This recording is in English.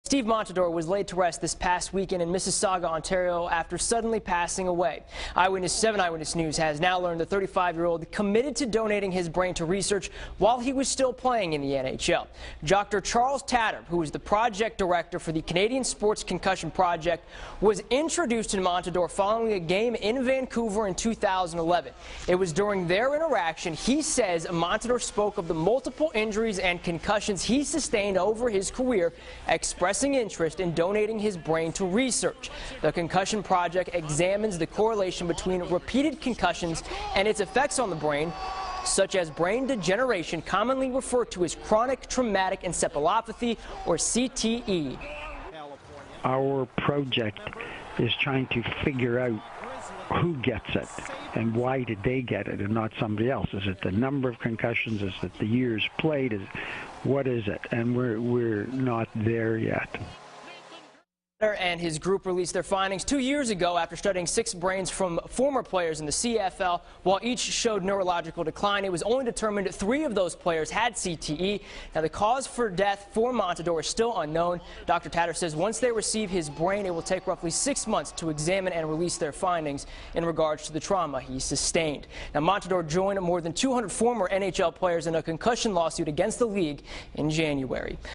Sabre Montador was laid to rest this past weekend in Mississauga, Ontario after suddenly passing away. 7 Eyewitness News has now learned the 35-year-old committed to donating his brain to research while he was still playing in the NHL. Dr. Charles Tatter, who is the project director for the Canadian Sports Concussion Project, was introduced to Montador following a game in Vancouver in 2011. It was during their interaction, he says, Montador spoke of the multiple injuries and concussions he sustained over his career, expressing interest in donating his brain to research. The Concussion Project examines the correlation between repeated concussions and its effects on the brain, such as brain degeneration, commonly referred to as chronic traumatic encephalopathy, or CTE. Our project is trying to figure out who gets it and why did they get it and not somebody else. Is it the number of concussions? Is it the years played? What is it? And we're not there yet. And his group released their findings 2 years ago after studying 6 brains from former players in the CFL. While each showed neurological decline, it was only determined 3 of those players had CTE. Now, the cause for death for Montador is still unknown. Dr. Tatter says once they receive his brain, it will take roughly 6 months to examine and release their findings in regards to the trauma he sustained. Now, Montador joined more than 200 former NHL players in a concussion lawsuit against the league in January.